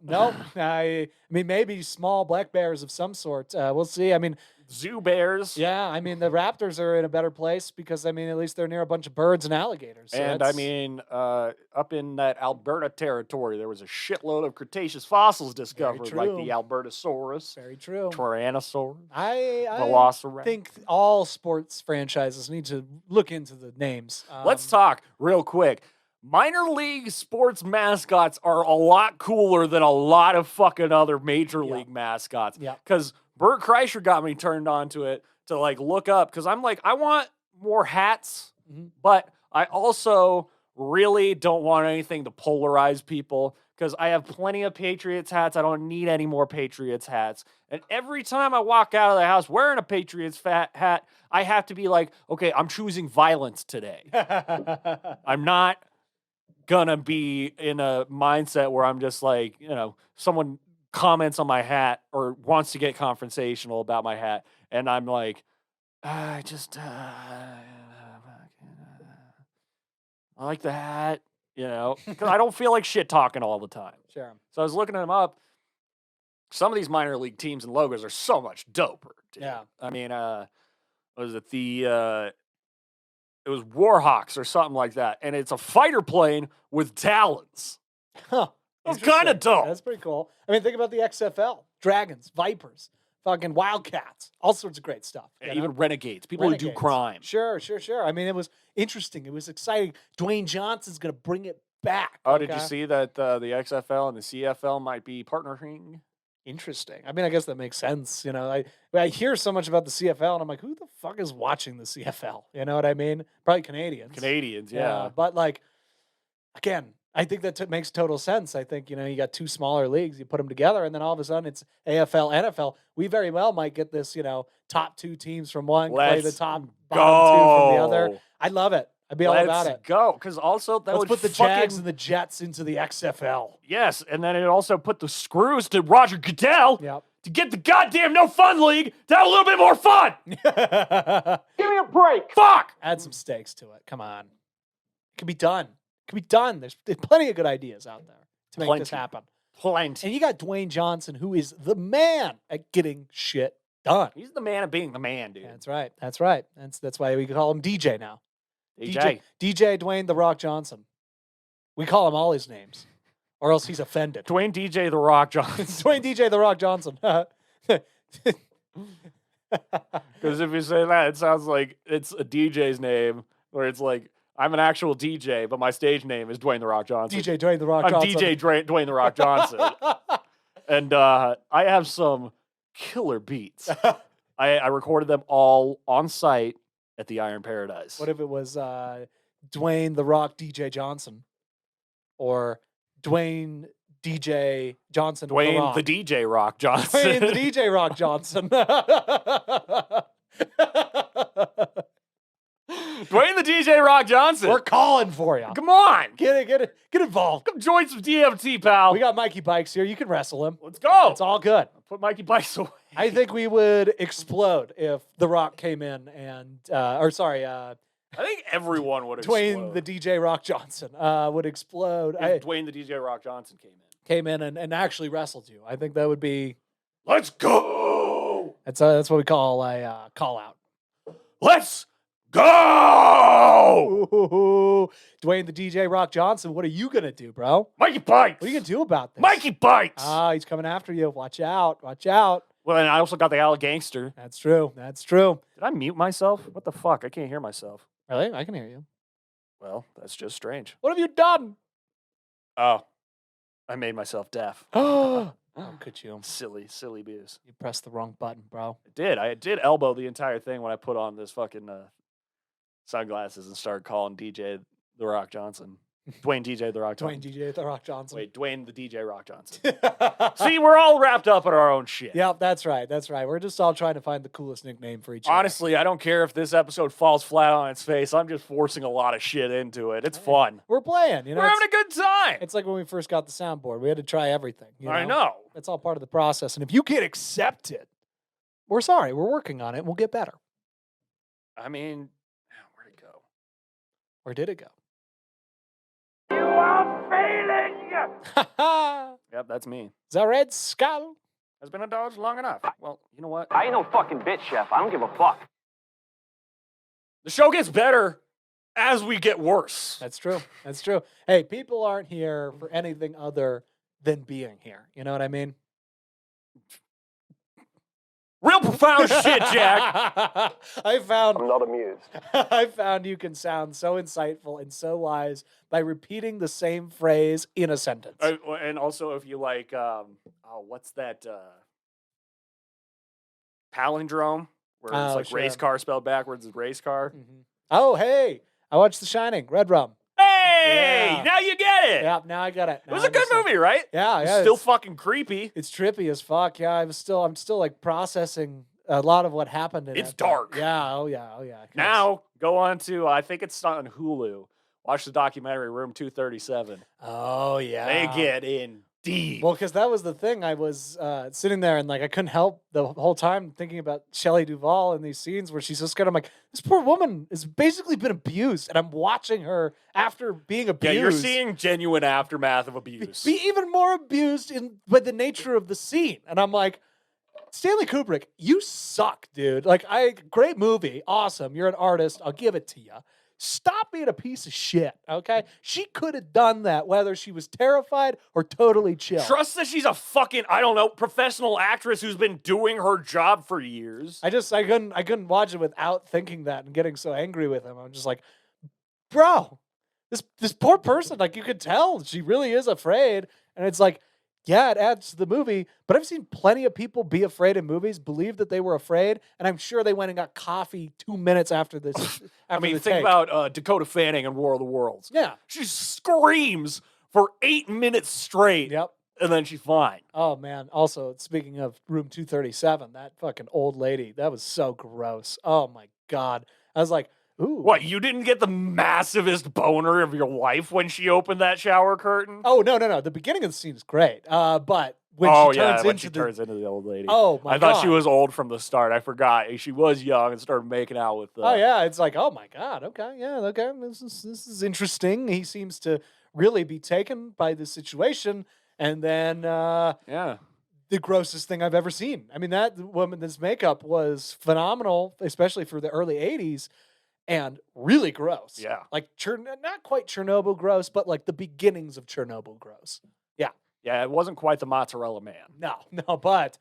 Speaker 3: I mean, maybe small black bears of some sort. We'll see. I mean,
Speaker 2: Zoo bears.
Speaker 3: yeah. I mean, the Raptors are in a better place because at least they're near a bunch of birds and alligators. So
Speaker 2: And
Speaker 3: that's-
Speaker 2: up in that Alberta territory, there was a shitload of Cretaceous fossils discovered, like
Speaker 3: true.
Speaker 2: the Albertosaurus,
Speaker 3: very true.
Speaker 2: Tyrannosaurus,
Speaker 3: I
Speaker 2: Velociraptor.
Speaker 3: think all sports franchises need to look into the names.
Speaker 2: Let's talk real quick. Minor league sports mascots are a lot cooler than a lot of fucking other major league mascots.
Speaker 3: Yeah.
Speaker 2: Because Bert Kreischer got me turned on to it to like look up because I'm like, I want more hats, but I also really don't want anything to polarize people because I have plenty of Patriots hats. I don't need any more Patriots hats. And every time I walk out of the house wearing a Patriots hat, I have to be like, okay, I'm choosing violence today. I'm not gonna be in a mindset where I'm just like, someone comments on my hat or wants to get confrontational about my hat, and I'm like, I like the hat, because I don't feel like shit talking all the time.
Speaker 3: Sure.
Speaker 2: So I was looking them up. Some of these minor league teams and logos are so much doper. Dude.
Speaker 3: Yeah.
Speaker 2: I mean, was it it was Warhawks or something like that, and it's a fighter plane with talons.
Speaker 3: Huh.
Speaker 2: That's kind of
Speaker 3: Interesting.
Speaker 2: dope.
Speaker 3: That's pretty cool. I mean, think about the XFL. Dragons, Vipers, fucking Wildcats. All sorts of great stuff.
Speaker 2: Yeah,
Speaker 3: you know?
Speaker 2: even renegades, people who do
Speaker 3: Renegades.
Speaker 2: crime.
Speaker 3: Sure. I mean, it was interesting. It was exciting. Dwayne Johnson's going to bring it back.
Speaker 2: Oh, did you
Speaker 3: okay?
Speaker 2: see that the XFL and the CFL might be partnering?
Speaker 3: Interesting. I mean, I guess that makes sense. I hear so much about the CFL, and I'm like, who the fuck is watching the CFL? You know what I mean? Probably Canadians.
Speaker 2: Canadians, yeah.
Speaker 3: But like, again, I think that makes total sense. I think, you got two smaller leagues, you put them together, and then all of a sudden it's AFL, NFL. We very well might get this, top two teams from one, play the
Speaker 2: Let's
Speaker 3: top bottom two from the other.
Speaker 2: go.
Speaker 3: I'd love it. I'd be all about it.
Speaker 2: Let's go. Because also that
Speaker 3: Let's
Speaker 2: would
Speaker 3: put the
Speaker 2: fucking,
Speaker 3: Jags and the Jets into the XFL.
Speaker 2: Yes, and then it also put the screws to Roger Goodell
Speaker 3: Yep.
Speaker 2: to get the goddamn No Fun League to have a little bit more fun.
Speaker 8: Give me a break.
Speaker 2: Fuck.
Speaker 3: Add some stakes to it. Come on. It can be done. It can be done. There's plenty of good ideas out there to make this
Speaker 2: Plenty.
Speaker 3: happen.
Speaker 2: Plenty.
Speaker 3: And you got Dwayne Johnson, who is the man at getting shit done.
Speaker 2: He's the man of being the man, dude.
Speaker 3: That's right. That's why we call him DJ now.
Speaker 2: DJ.
Speaker 3: DJ Dwayne The Rock Johnson. We call him all his names, or else he's offended.
Speaker 2: Dwayne DJ The Rock Johnson.
Speaker 3: Dwayne DJ The Rock Johnson.
Speaker 2: Because if you say that, it sounds like it's a DJ's name, where it's like, I'm an actual DJ, but my stage name is Dwayne The Rock Johnson.
Speaker 3: DJ Dwayne The Rock
Speaker 2: I'm
Speaker 3: Johnson.
Speaker 2: DJ Dwayne The Rock Johnson. And I have some killer beats. I recorded them all on site at the Iron Paradise.
Speaker 3: What if it was Dwayne The Rock DJ Johnson, or Dwayne DJ Johnson? with
Speaker 2: Dwayne
Speaker 3: Rock?
Speaker 2: the DJ Rock Johnson.
Speaker 3: Dwayne the DJ Rock Johnson.
Speaker 2: Dwayne the DJ Rock Johnson.
Speaker 3: We're calling for you.
Speaker 2: Come on.
Speaker 3: Get involved.
Speaker 2: Come join some DMT, pal.
Speaker 3: We got Mikey Bikes here. You can wrestle him.
Speaker 2: Let's go.
Speaker 3: It's all good.
Speaker 2: Put Mikey Bice away.
Speaker 3: I think we would explode if The Rock came in and,
Speaker 2: I think everyone would
Speaker 3: Dwayne
Speaker 2: explode.
Speaker 3: the DJ Rock Johnson would explode.
Speaker 2: If Dwayne the DJ Rock Johnson
Speaker 3: Came in and actually wrestled you. I think that would be.
Speaker 2: Let's go!
Speaker 3: That's what we call a call out.
Speaker 2: Let's go!
Speaker 3: Ooh, Dwayne the DJ Rock Johnson, what are you gonna do, bro?
Speaker 2: Mikey bites!
Speaker 3: What are you gonna do about this?
Speaker 2: Mikey bites!
Speaker 3: He's coming after you. Watch out. Watch out.
Speaker 2: Well, and I also got the Gangster.
Speaker 3: That's true. That's true.
Speaker 2: Did I mute myself? What the fuck? I can't hear myself.
Speaker 3: Really? I can hear you.
Speaker 2: Well, that's just strange.
Speaker 3: What have you done?
Speaker 2: Oh, I made myself deaf.
Speaker 3: How could you?
Speaker 2: Silly bees.
Speaker 3: You pressed the wrong button, bro.
Speaker 2: I did elbow the entire thing when I put on this fucking sunglasses and started calling DJ The Rock Johnson. Dwayne DJ The Rock Johnson.
Speaker 3: Dwayne DJ The Rock Johnson.
Speaker 2: Wait, Dwayne the DJ Rock Johnson. See, we're all wrapped up in our own shit.
Speaker 3: Yep, that's right. That's right. We're just all trying to find the coolest nickname for each other.
Speaker 2: Honestly, I don't care if this episode falls flat on its face. I'm just forcing a lot of shit into it. It's fun.
Speaker 3: We're playing. You know,
Speaker 2: We're having a good time.
Speaker 3: it's like when we first got the soundboard. We had to try everything.
Speaker 2: I know.
Speaker 3: It's all part of the process. And if you can't accept it, we're sorry. We're working on it. We'll get better.
Speaker 2: I mean, where'd it go?
Speaker 3: Where did it go?
Speaker 6: You are failing!
Speaker 2: Yep, that's me.
Speaker 3: The Red Skull.
Speaker 2: Has been a dodge long enough. Well, you know what?
Speaker 6: I ain't no fucking bitch, Chef. I don't give a fuck.
Speaker 2: The show gets better as we get worse.
Speaker 3: That's true. That's true. Hey, people aren't here for anything other than being here. You know what I mean?
Speaker 2: Real profound shit, Jack.
Speaker 3: I'm
Speaker 6: not amused.
Speaker 3: I found you can sound so insightful and so wise by repeating the same phrase in a sentence.
Speaker 2: And also, if you like, what's that palindrome? Where it's like race car spelled backwards is race car.
Speaker 3: Mhm. Oh, hey, I watched The Shining, Red Rum.
Speaker 2: Hey,
Speaker 3: Yeah.
Speaker 2: now you get it.
Speaker 3: Yeah, now I got it.
Speaker 2: It was a good movie, right?
Speaker 3: Yeah,
Speaker 2: It's
Speaker 3: yeah.
Speaker 2: still fucking creepy.
Speaker 3: It's trippy as fuck. Yeah, I'm still like processing a lot of what happened in
Speaker 2: It's
Speaker 3: it.
Speaker 2: dark.
Speaker 3: Yeah, oh yeah, oh yeah. 'Cause-
Speaker 2: Now go on to I think it's on Hulu. Watch the documentary Room 237.
Speaker 3: Oh yeah.
Speaker 2: They get in deep.
Speaker 3: Well, because that was the thing. I was sitting there and like I couldn't help the whole time thinking about Shelley Duvall in these scenes where she's just kind of like, this poor woman has basically been abused, and I'm watching her after being abused.
Speaker 2: Yeah, you're seeing genuine aftermath of abuse.
Speaker 3: be even more abused by the nature of the scene, and I'm like, Stanley Kubrick, you suck, dude. Like, great movie, awesome. You're an artist. I'll give it to you. Stop being a piece of shit, okay? She could have done that whether she was terrified or totally chill.
Speaker 2: Trust that she's a fucking, I don't know, professional actress who's been doing her job for years.
Speaker 3: I couldn't watch it without thinking that and getting so angry with him. I'm just like, bro, this poor person, like you could tell she really is afraid. And it's like, yeah, it adds to the movie, but I've seen plenty of people be afraid in movies, believe that they were afraid, and I'm sure they went and got coffee 2 minutes after this.
Speaker 2: I mean,
Speaker 3: the
Speaker 2: think
Speaker 3: take.
Speaker 2: about Dakota Fanning in War of the Worlds.
Speaker 3: Yeah.
Speaker 2: She screams for 8 minutes straight,
Speaker 3: Yep.
Speaker 2: and then she's fine.
Speaker 3: Oh man. Also, speaking of Room 237, that fucking old lady, that was so gross. Oh my God. I was like, ooh.
Speaker 2: What, you didn't get the massivest boner of your life when she opened that shower curtain?
Speaker 3: Oh no. The beginning of the scene is great. But when she turns
Speaker 2: when
Speaker 3: into
Speaker 2: she
Speaker 3: the
Speaker 2: turns into the old lady.
Speaker 3: Oh my
Speaker 2: I thought she
Speaker 3: God.
Speaker 2: was old from the start. I forgot. She was young and started making out with
Speaker 3: Oh yeah, it's like, oh my God, okay, yeah, okay, this is interesting. He seems to really be taken by the situation, and then
Speaker 2: yeah.
Speaker 3: the grossest thing I've ever seen. I mean, that woman's makeup was phenomenal, especially for the early '80s, and really gross.
Speaker 2: Yeah.
Speaker 3: like not quite Chernobyl gross, but like the beginnings of Chernobyl gross.
Speaker 2: Yeah, it wasn't quite the mozzarella man.
Speaker 3: No, but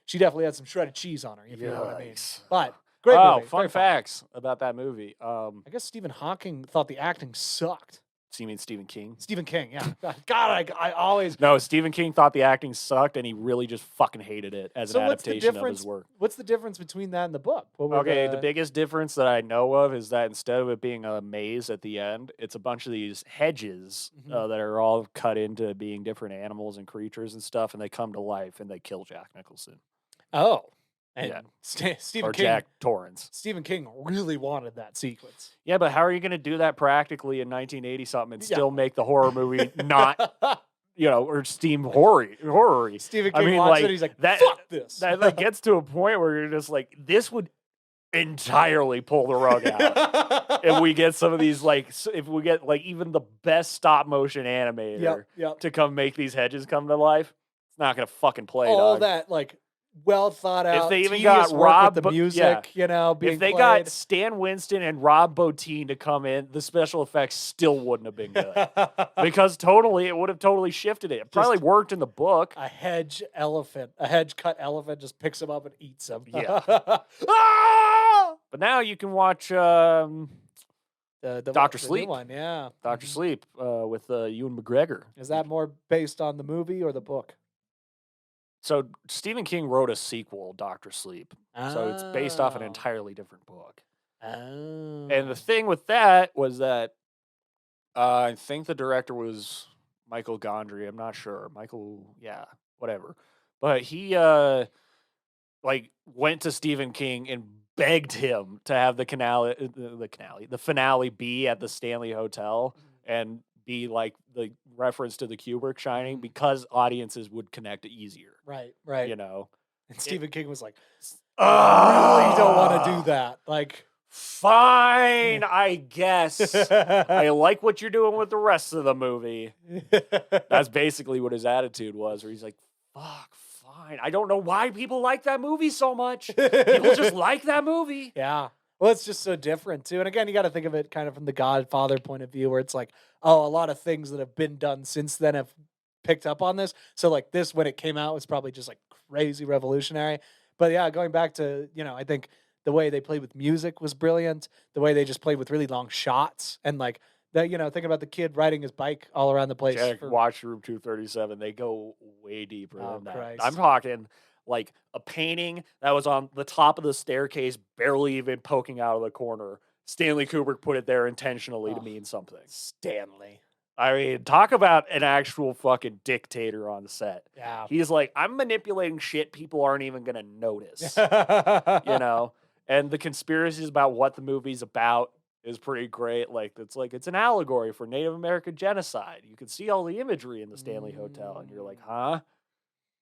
Speaker 3: she definitely had some shredded cheese on her, if you know what I mean.
Speaker 2: Yikes.
Speaker 3: But great
Speaker 2: Oh,
Speaker 3: movie,
Speaker 2: fun
Speaker 3: very
Speaker 2: facts about that movie.
Speaker 3: I guess Stephen Hawking thought the acting sucked.
Speaker 2: So you mean Stephen King?
Speaker 3: Stephen King, yeah. God, I always.
Speaker 2: No, Stephen King thought the acting sucked, and he really just fucking hated it as an adaptation of his work.
Speaker 3: What's the difference between that and the book? What were
Speaker 2: Okay, the biggest difference that I know of is that instead of it being a maze at the end, it's a bunch of these hedges
Speaker 3: Mhm.
Speaker 2: that are all cut into being different animals and creatures and stuff, and they come to life and they kill Jack Nicholson
Speaker 3: Oh, and
Speaker 2: Yeah.
Speaker 3: Stephen
Speaker 2: or
Speaker 3: King.
Speaker 2: Jack Torrance.
Speaker 3: Stephen King really wanted that sequence.
Speaker 2: Yeah, but how are you going to do that practically in 1980 something and
Speaker 3: Yeah.
Speaker 2: still make the horror movie not, or steam horror-y?
Speaker 3: Stephen
Speaker 2: I
Speaker 3: King
Speaker 2: mean,
Speaker 3: watched
Speaker 2: like,
Speaker 3: it. He's like,
Speaker 2: that-
Speaker 3: "Fuck this."
Speaker 2: That like gets to a point where you're just like, this would entirely pull the rug out. If we get some of these, like, if we get like even the best stop motion animator
Speaker 3: Yep.
Speaker 2: to come make these hedges come to life, it's not gonna fucking play.
Speaker 3: All
Speaker 2: dog.
Speaker 3: that like well thought out.
Speaker 2: If they even
Speaker 3: tedious
Speaker 2: got
Speaker 3: work
Speaker 2: Rob,
Speaker 3: with the music, being
Speaker 2: if they
Speaker 3: played.
Speaker 2: got Stan Winston and Rob Bottin to come in, the special effects still wouldn't have been good because it would have totally shifted it. It probably worked in the book.
Speaker 3: a hedge cut elephant just picks him up and eats him.
Speaker 2: Yeah.
Speaker 3: Ah!
Speaker 2: But now you can watch
Speaker 3: The
Speaker 2: Dr.
Speaker 3: new
Speaker 2: Sleep.
Speaker 3: one, yeah.
Speaker 2: Doctor Sleep with Ewan McGregor.
Speaker 3: Is that more based on the movie or the book?
Speaker 2: So Stephen King wrote a sequel, Doctor Sleep. So it's based off an
Speaker 3: Oh.
Speaker 2: entirely different book.
Speaker 3: Oh.
Speaker 2: And the thing with that was that I think the director was Michael Gondry. I'm not sure. Whatever. But he went to Stephen King and begged him to have the finale be at the Stanley Hotel and be like the reference to the Kubrick Shining because audiences would connect easier.
Speaker 3: Right.
Speaker 2: You know.
Speaker 3: And Stephen King was like, I really don't want to do that. Like,
Speaker 2: fine, I guess. I like what you're doing with the rest of the movie. That's basically what his attitude was, where he's like, fuck, fine. I don't know why people like that movie so much. People just like that movie.
Speaker 3: Yeah. Well, it's just so different, too. And again, you got to think of it kind of from the Godfather point of view, where it's like, oh, a lot of things that have been done since then have picked up on this. So, like, this, when it came out, was probably just, like, crazy revolutionary. But, yeah, going back to, I think the way they played with music was brilliant. The way they just played with really long shots. And, like, think about the kid riding his bike all around the place.
Speaker 2: Jack, watch Room 237. They go way deeper than that.
Speaker 3: Christ.
Speaker 2: I'm talking like a painting that was on the top of the staircase, barely even poking out of the corner. Stanley Kubrick put it there intentionally to mean something.
Speaker 3: Stanley.
Speaker 2: I mean, talk about an actual fucking dictator on the set.
Speaker 3: Yeah.
Speaker 2: He's like, I'm manipulating shit people aren't even going to notice, And the conspiracies about what the movie's about is pretty great. It's an allegory for Native American genocide. You can see all the imagery in the Stanley Hotel, and you're like, huh?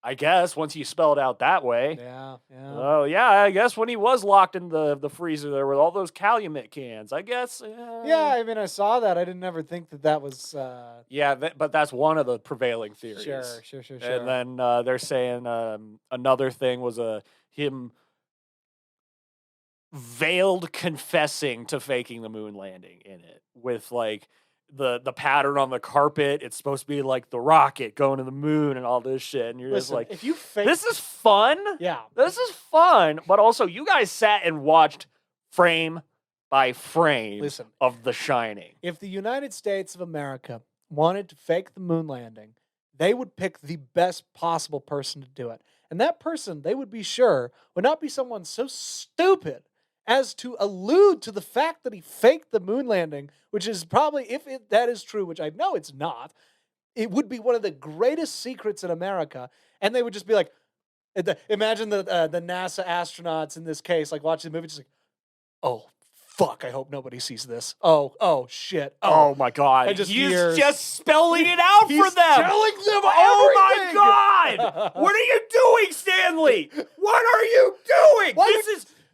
Speaker 2: I guess once you spell it out that way.
Speaker 3: Yeah.
Speaker 2: Oh, yeah, I guess when he was locked in the freezer there with all those Calumet cans, I guess.
Speaker 3: Yeah, I mean, I saw that. I didn't ever think that was...
Speaker 2: Yeah, but that's one of the prevailing theories.
Speaker 3: Sure.
Speaker 2: And then they're saying another thing was him veiled confessing to faking the moon landing in it with like the pattern on the carpet. It's supposed to be like the rocket going to the moon and all this shit. And you're just like,
Speaker 3: if you fake...
Speaker 2: this is fun.
Speaker 3: Yeah.
Speaker 2: This is fun. But also, you guys sat and watched frame by frame of The Shining.
Speaker 3: If the United States of America wanted to fake the moon landing, they would pick the best possible person to do it. And that person, they would be sure, would not be someone so stupid as to allude to the fact that he faked the moon landing, which is probably, that is true, which I know it's not, it would be one of the greatest secrets in America. And they would just be like, imagine the NASA astronauts in this case, like watching the movie, just like, oh, fuck, I hope nobody sees this. Oh, shit.
Speaker 2: Oh my God.
Speaker 3: And just
Speaker 2: He's
Speaker 3: years.
Speaker 2: just spelling it out for them.
Speaker 3: Telling them
Speaker 2: Oh
Speaker 3: everything.
Speaker 2: my God. What are you doing, Stanley? What are you doing?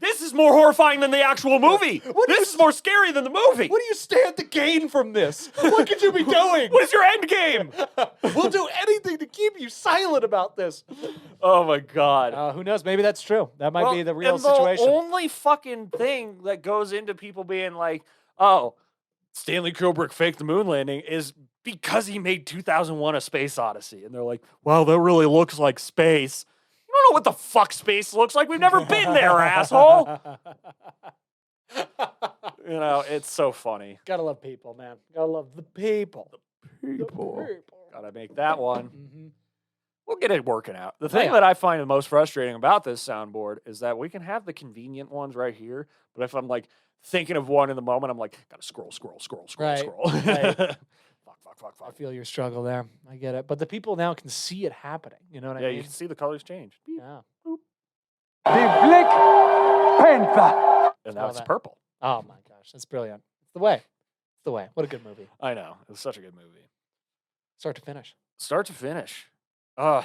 Speaker 2: This is more horrifying than the actual movie. This is more scary than the movie.
Speaker 3: What do you stand to gain from this? What could you be doing?
Speaker 2: What is your end game?
Speaker 3: We'll do anything to keep you silent about this.
Speaker 2: Oh my God.
Speaker 3: Who knows? Maybe that's true. That might be the real situation.
Speaker 2: The only fucking thing that goes into people being like, oh, Stanley Kubrick faked the moon landing is because he made 2001 A Space Odyssey. And they're like, wow, that really looks like space. You don't know what the fuck space looks like. We've never been there, asshole. It's so funny.
Speaker 3: Gotta love people, man. Gotta love the people.
Speaker 2: Gotta make that one.
Speaker 3: Mm-hmm.
Speaker 2: We'll get it working out. The thing that I find the most frustrating about this soundboard is that we can have the convenient ones right here, but if I'm like thinking of one in the moment, I'm like, gotta scroll.
Speaker 3: Right.
Speaker 2: Fuck.
Speaker 3: I feel your struggle there. I get it. But the people now can see it happening. You know what I mean?
Speaker 2: Yeah, you can see the colors change.
Speaker 3: Yeah.
Speaker 8: The Black Panther.
Speaker 2: And now it's purple.
Speaker 3: Oh my gosh, that's brilliant. It's the way. It's the way. What a good movie.
Speaker 2: I know. It's such a good movie.
Speaker 3: Start to finish.
Speaker 2: Start to finish. I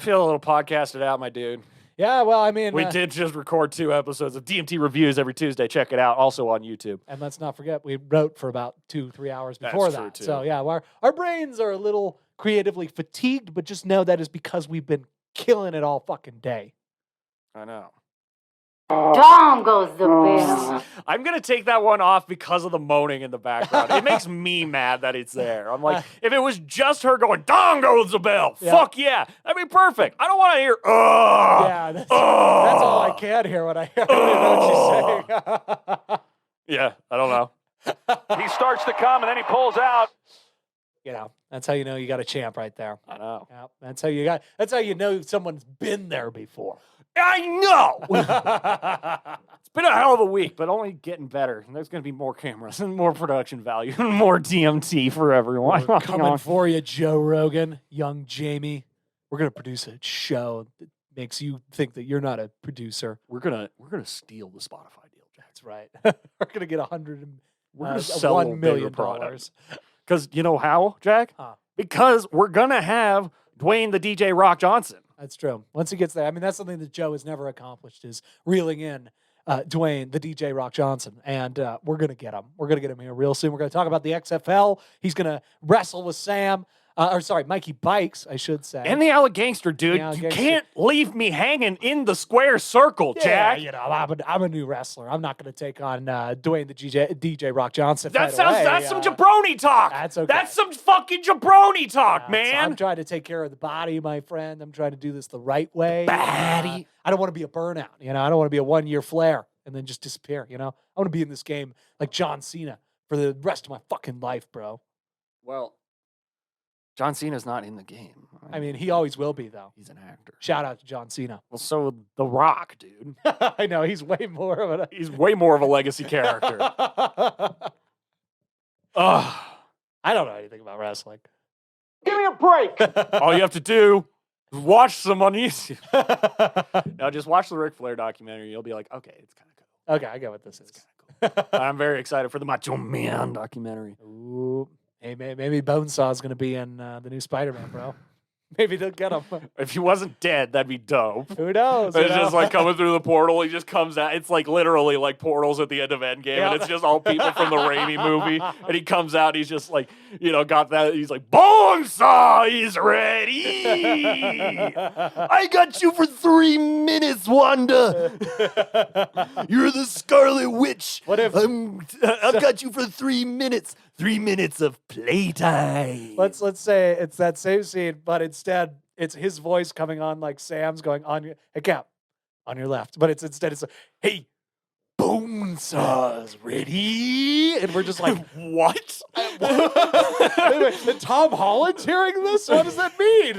Speaker 2: feel a little podcasted out, my dude.
Speaker 3: Yeah, well, I mean,
Speaker 2: We did just record 2 episodes of DMT reviews every Tuesday. Check it out. Also on YouTube.
Speaker 3: and let's not forget, we wrote for about 2-3 hours
Speaker 2: That's
Speaker 3: before
Speaker 2: true,
Speaker 3: that.
Speaker 2: too.
Speaker 3: So yeah, our brains are a little creatively fatigued, but just know that is because we've been killing it all fucking day.
Speaker 2: I know.
Speaker 5: Down goes the bell.
Speaker 2: I'm going to take that one off because of the moaning in the background. It makes me mad that it's there. I'm like, if it was just her going, down goes the bell,
Speaker 3: Yeah.
Speaker 2: fuck yeah, that'd be perfect. I don't want to hear, ugh.
Speaker 3: Yeah, that's all I can hear when I hear. I don't even know what she's saying.
Speaker 2: Yeah, I don't know.
Speaker 6: He starts to come and then he pulls out.
Speaker 3: You know, that's how you know you got a champ right there.
Speaker 2: I know.
Speaker 3: Yeah, that's how you know someone's been there before.
Speaker 2: I know. It's been a hell of a week, but only getting better. And there's going to be more cameras and more production value and more DMT for everyone.
Speaker 3: We're coming for you, Joe Rogan, young Jamie. We're gonna produce a show that makes you think that you're not a producer.
Speaker 2: We're gonna steal the Spotify deal, Jack.
Speaker 3: That's right. We're gonna get
Speaker 2: We're gonna sell a
Speaker 3: $1
Speaker 2: bigger
Speaker 3: million.
Speaker 2: product. Because you know how, Jack?
Speaker 3: Huh.
Speaker 2: Because we're gonna have Dwayne the DJ Rock Johnson.
Speaker 3: That's true. Once he gets there, I mean, that's something that Joe has never accomplished is reeling in Dwayne, the DJ Rock Johnson. And we're going to get him. We're going to get him here real soon. We're going to talk about the XFL. He's going to wrestle with Sam. Mikey Bikes, I should say.
Speaker 2: And the Allegangster, dude.
Speaker 3: The
Speaker 2: You
Speaker 3: Allegangster.
Speaker 2: can't leave me hanging in the square circle,
Speaker 3: yeah,
Speaker 2: Jack.
Speaker 3: you know, I'm a new wrestler. I'm not going to take on Dwayne, the DJ Rock Johnson.
Speaker 2: That
Speaker 3: right
Speaker 2: sounds,
Speaker 3: away.
Speaker 2: that's some jabroni talk.
Speaker 3: That's okay.
Speaker 2: That's some fucking jabroni talk,
Speaker 3: So
Speaker 2: man.
Speaker 3: I'm trying to take care of the body, my friend. I'm trying to do this the right way.
Speaker 2: Body.
Speaker 3: I don't want to be a burnout. You know, I don't want to be a 1-year flare and then just disappear. You know, I want to be in this game like John Cena for the rest of my fucking life, bro.
Speaker 2: Well, John Cena's not in the game.
Speaker 3: I mean, he always will be, though.
Speaker 2: He's an actor.
Speaker 3: Shout out to John Cena.
Speaker 2: Well, so The Rock, dude.
Speaker 3: I know he's way more of a.
Speaker 2: He's way more of a legacy character. Ugh.
Speaker 3: I don't know anything about wrestling.
Speaker 8: Give me a break.
Speaker 2: All you have to do is watch some on YouTube. Now, just watch the Ric Flair documentary. You'll be like, okay, it's kind of cool.
Speaker 3: Okay, I get what this is.
Speaker 2: I'm very excited for the Macho Man documentary.
Speaker 3: Ooh, hey, maybe Bonesaw's going to be in the new Spider-Man, bro. Maybe they'll get him.
Speaker 2: If he wasn't dead, that'd be dope.
Speaker 3: Who knows?
Speaker 2: It's just like coming through the portal. He just comes out. It's like literally like portals at the end of Endgame,
Speaker 3: Yeah.
Speaker 2: and it's just all people from the Raimi movie. And he comes out. He's just like, you know, got that. He's like, Bonesaw is ready. I got you for 3 minutes, Wanda. You're the Scarlet Witch.
Speaker 3: What if-
Speaker 2: I've got you for 3 minutes. 3 minutes of playtime.
Speaker 3: Let's say it's that same scene, but instead it's his voice coming on like Sam's going on your hey Cap, on your left. But it's hey, Bonesaw's ready. And we're just like,
Speaker 2: what?
Speaker 3: and Tom Holland's hearing this? What does that mean?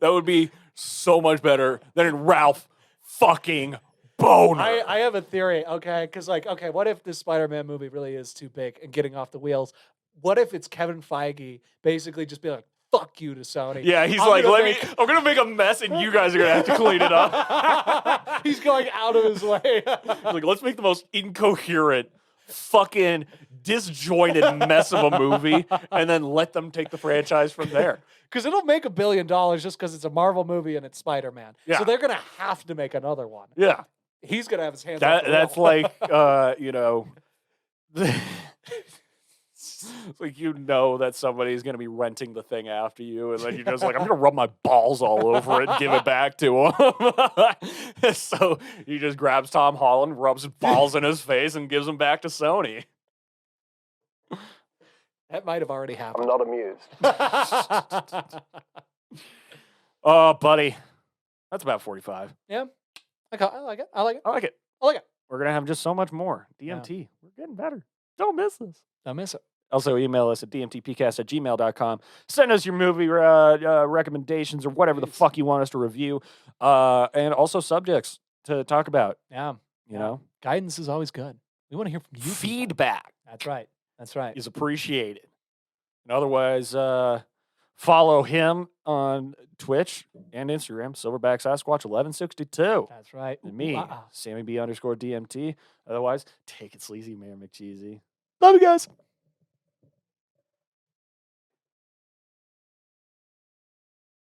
Speaker 2: That would be so much better than in Ralph fucking Boner.
Speaker 3: I have a theory, okay? Because, what if this Spider-Man movie really is too big and getting off the wheels? What if it's Kevin Feige basically just being like, fuck you to Sony?
Speaker 2: Yeah, he's
Speaker 3: I'm
Speaker 2: like,
Speaker 3: gonna
Speaker 2: I'm gonna make a mess and you guys are gonna have to clean it up.
Speaker 3: He's going out of his way.
Speaker 2: He's like, let's make the most incoherent, fucking disjointed mess of a movie and then let them take the franchise from there.
Speaker 3: Because it'll make $1 billion just because it's a Marvel movie and it's Spider-Man.
Speaker 2: Yeah.
Speaker 3: So they're going to have to make another one.
Speaker 2: Yeah.
Speaker 3: He's going to have his hands on the
Speaker 2: That's
Speaker 3: wheel.
Speaker 2: like, you know, it's like you know that somebody's going to be renting the thing after you, and then you're just like, I'm going to rub my balls all over it and give it back to him. So he just grabs Tom Holland, rubs his balls in his face, and gives them back to Sony.
Speaker 3: That might have already happened.
Speaker 8: not amused.
Speaker 2: Oh, buddy. That's about 45.
Speaker 3: Yeah. I like it. I like it.
Speaker 2: I like it.
Speaker 3: I like it.
Speaker 2: We're going to have just so much more. DMT. We're getting better. Don't miss this.
Speaker 3: Don't miss it.
Speaker 2: Also, email us at dmtpcast@gmail.com. Send us your movie recommendations or whatever the fuck you want us to review. And also subjects to talk about,
Speaker 3: Yeah.
Speaker 2: you know.
Speaker 3: Guidance is always good. We want to hear from you. people.
Speaker 2: Feedback
Speaker 3: That's right. That's right.
Speaker 2: is appreciated. And otherwise, follow him on Twitch and Instagram, Silverback Sasquatch 1162.
Speaker 3: That's right.
Speaker 2: And me,
Speaker 3: Wow.
Speaker 2: Sammy B _DMT. Otherwise, take it sleazy, Mayor McCheesy.
Speaker 3: Love you guys.